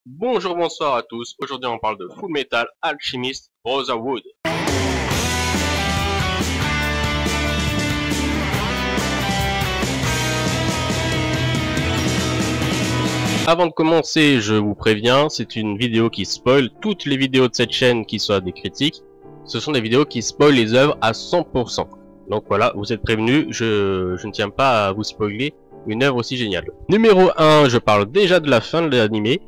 Bonjour, bonsoir à tous. Aujourd'hui, on parle de Full Metal Alchemist Brotherhood. Avant de commencer, je vous préviens, c'est une vidéo qui spoil. Toutes les vidéos de cette chaîne qui soient des critiques, ce sont des vidéos qui spoilent les œuvres à 100%. Donc voilà, vous êtes prévenus, je ne tiens pas à vous spoiler une œuvre aussi géniale. Numéro 1, je parle déjà de la fin de l'animé.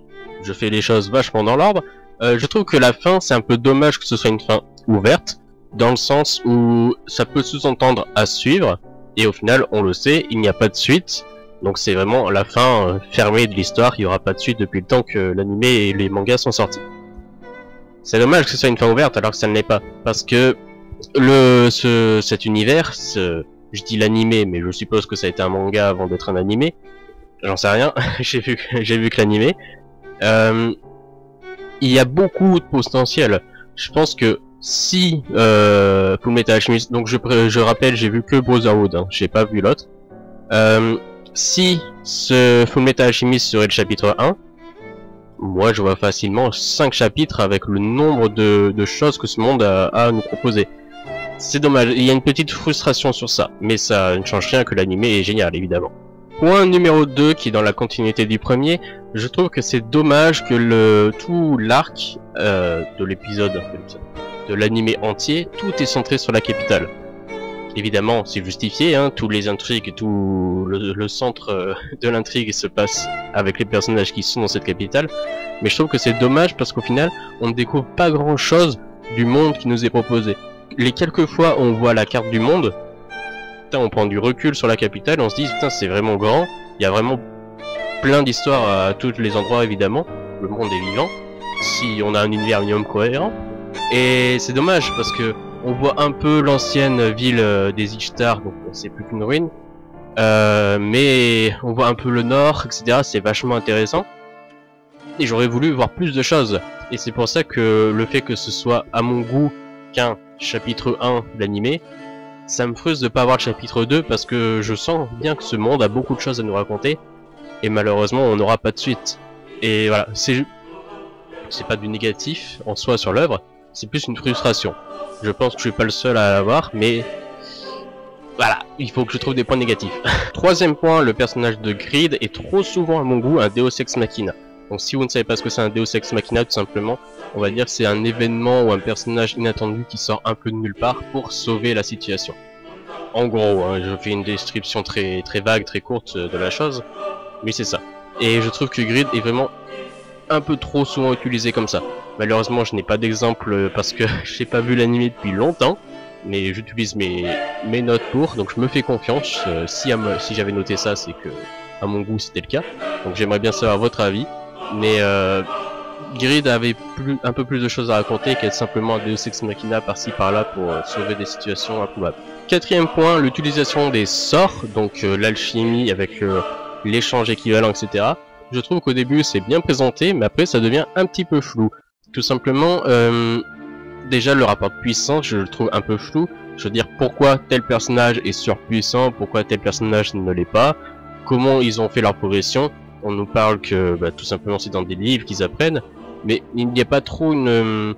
Je fais les choses vachement dans l'ordre. Je trouve que la fin, c'est un peu dommage que ce soit une fin ouverte, dans le sens où ça peut sous-entendre à suivre, et au final, on le sait, il n'y a pas de suite. Donc c'est vraiment la fin fermée de l'histoire, il n'y aura pas de suite depuis le temps que l'animé et les mangas sont sortis. C'est dommage que ce soit une fin ouverte alors que ça ne l'est pas, parce que cet univers, je dis l'animé, mais je suppose que ça a été un manga avant d'être un animé, j'en sais rien, j'ai vu que l'animé, il y a beaucoup de potentiel. Je pense que si Full Metal Alchemist, donc je rappelle, j'ai vu que Brotherhood, hein, j'ai pas vu l'autre. Si ce Full Metal Alchemist serait le chapitre 1, moi je vois facilement 5 chapitres avec le nombre de choses que ce monde a à nous proposer. C'est dommage, il y a une petite frustration sur ça, mais ça ne change rien que l'animé est génial évidemment. Point numéro 2 qui est dans la continuité du premier, je trouve que c'est dommage que tout l'arc de l'épisode, de l'animé entier, tout est centré sur la capitale. Évidemment, c'est justifié, hein, tous les intrigues, tout le centre de l'intrigue se passe avec les personnages qui sont dans cette capitale, mais je trouve que c'est dommage parce qu'au final, on ne découvre pas grand chose du monde qui nous est proposé. Les quelques fois où on voit la carte du monde, putain, on prend du recul sur la capitale, on se dit putain c'est vraiment grand, il y a vraiment plein d'histoires à tous les endroits évidemment, le monde est vivant, si on a un univers minimum cohérent, et c'est dommage parce que on voit un peu l'ancienne ville des Ishtar, donc c'est plus qu'une ruine, mais on voit un peu le nord, etc. C'est vachement intéressant. Et j'aurais voulu voir plus de choses. Et c'est pour ça que le fait que ce soit à mon goût qu'un chapitre 1 de l'animé, ça me frustre de pas avoir le chapitre 2 parce que je sens bien que ce monde a beaucoup de choses à nous raconter. Et malheureusement on n'aura pas de suite. Et voilà, c'est pas du négatif en soi sur l'œuvre, c'est plus une frustration. Je pense que je suis pas le seul à l'avoir, mais voilà, il faut que je trouve des points négatifs. Troisième point, le personnage de Grid est trop souvent à mon goût un Deus Ex Machina. Donc si vous ne savez pas ce que c'est un Deus Ex Machina, tout simplement, on va dire que c'est un événement ou un personnage inattendu qui sort un peu de nulle part pour sauver la situation. En gros, hein, je fais une description très vague, très courte de la chose, mais c'est ça. Et je trouve que Grid est vraiment un peu trop souvent utilisé comme ça. Malheureusement je n'ai pas d'exemple parce que j'ai pas vu l'anime depuis longtemps, mais j'utilise mes notes pour, donc je me fais confiance. Si j'avais noté ça, c'est que à mon goût c'était le cas, donc j'aimerais bien savoir votre avis. Mais Grid avait un peu plus de choses à raconter qu'être simplement un Deus Ex Machina par-ci par-là pour sauver des situations improbables. Quatrième point, l'utilisation des sorts, donc l'alchimie avec l'échange équivalent, etc. Je trouve qu'au début c'est bien présenté, mais après ça devient un petit peu flou. Tout simplement, déjà le rapport de puissance, je le trouve un peu flou. Je veux dire, pourquoi tel personnage est surpuissant, pourquoi tel personnage ne l'est pas, comment ils ont fait leur progression. On nous parle que tout simplement c'est dans des livres qu'ils apprennent, mais il n'y a pas trop une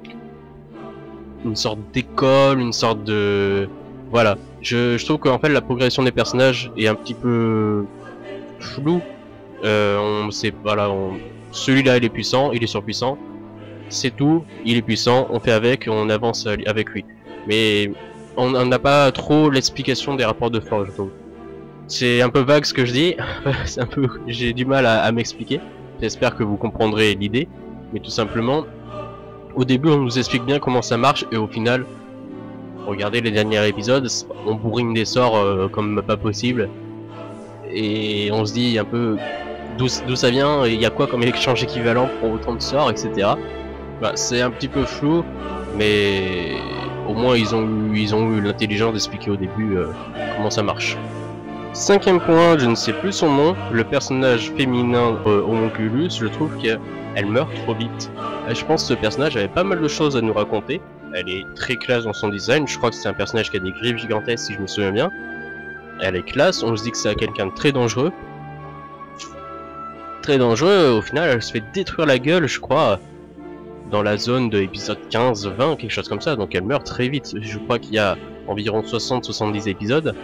sorte d'école, une sorte de... Voilà, je trouve qu'en fait la progression des personnages est un petit peu floue. On sait, voilà, celui-là il est puissant, il est surpuissant, c'est tout, il est puissant, on fait avec, on avance avec lui. Mais on n'a pas trop l'explication des rapports de force, je trouve. C'est un peu vague ce que je dis, c'est un peu, j'ai du mal à m'expliquer. J'espère que vous comprendrez l'idée, mais tout simplement, au début on nous explique bien comment ça marche, et au final, regardez les derniers épisodes, on bourrine des sorts comme pas possible, et on se dit un peu d'où ça vient, et il y a quoi comme échange équivalent pour autant de sorts, etc. C'est un petit peu flou, mais au moins ils ont eu l'intelligence d'expliquer au début comment ça marche. Cinquième point, je ne sais plus son nom, le personnage féminin Homunculus, je trouve qu'elle meurt trop vite. Je pense que ce personnage avait pas mal de choses à nous raconter, elle est très classe dans son design, je crois que c'est un personnage qui a des griffes gigantesques si je me souviens bien. Elle est classe, on se dit que c'est quelqu'un de très dangereux, très dangereux. Au final, elle se fait détruire la gueule, je crois, dans la zone de épisode 15, 20, quelque chose comme ça. Donc elle meurt très vite. Je crois qu'il y a environ 60-70 épisodes.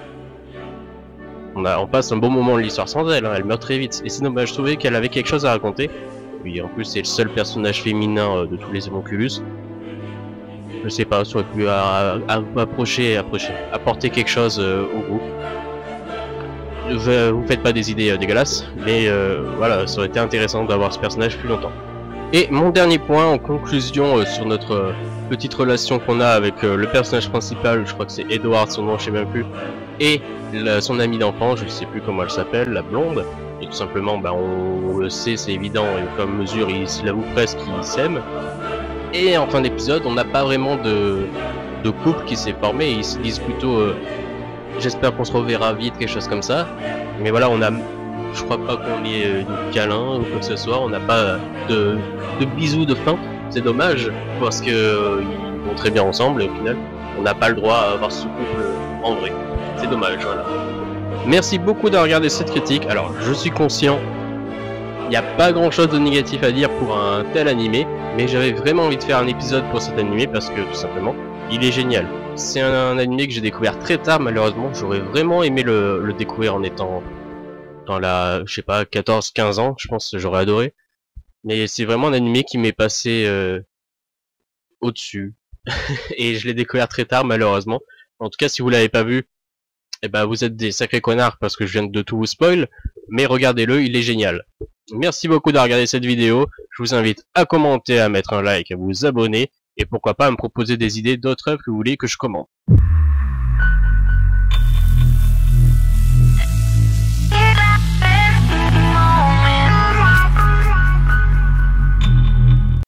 On passe un bon moment de l'histoire sans elle, hein. Elle meurt très vite. Et c'est dommage, je trouvais qu'elle avait quelque chose à raconter. Puis en plus, c'est le seul personnage féminin de tous les Homunculus. Je sais pas, ça aurait pu apporter quelque chose au groupe. Vous faites pas des idées dégueulasses, mais voilà, ça aurait été intéressant d'avoir ce personnage plus longtemps. Et mon dernier point en conclusion sur notre petite relation qu'on a avec le personnage principal, je crois que c'est Edward, son nom je sais même plus, et son amie d'enfant, je sais plus comment elle s'appelle, la blonde, et tout simplement, bah, on le sait, c'est évident, et comme mesure, il l'avoue presque qu'il s'aime. Et en fin d'épisode, on n'a pas vraiment de couple qui s'est formé, ils se disent plutôt j'espère qu'on se reverra vite, quelque chose comme ça. Mais voilà, je crois pas qu'on ait de câlin ou quoi que ce soit, on n'a pas de bisous de fin. C'est dommage, parce que ils vont très bien ensemble et au final, on n'a pas le droit à avoir ce couple en vrai. C'est dommage, voilà. Merci beaucoup d'avoir regardé cette critique. Alors, je suis conscient, il n'y a pas grand chose de négatif à dire pour un tel animé, mais j'avais vraiment envie de faire un épisode pour cet animé parce que, tout simplement, il est génial. C'est un animé que j'ai découvert très tard, malheureusement. J'aurais vraiment aimé le découvrir en étant dans la, je sais pas, 14-15 ans, je pense que j'aurais adoré. Mais c'est vraiment un animé qui m'est passé au-dessus. Et je l'ai découvert très tard, malheureusement. En tout cas, si vous l'avez pas vu, eh ben, vous êtes des sacrés connards parce que je viens de tout vous spoil. Mais regardez-le, il est génial. Merci beaucoup d'avoir regardé cette vidéo. Je vous invite à commenter, à mettre un like, à vous abonner. Et pourquoi pas à me proposer des idées d'autres œuvres que vous voulez que je commente.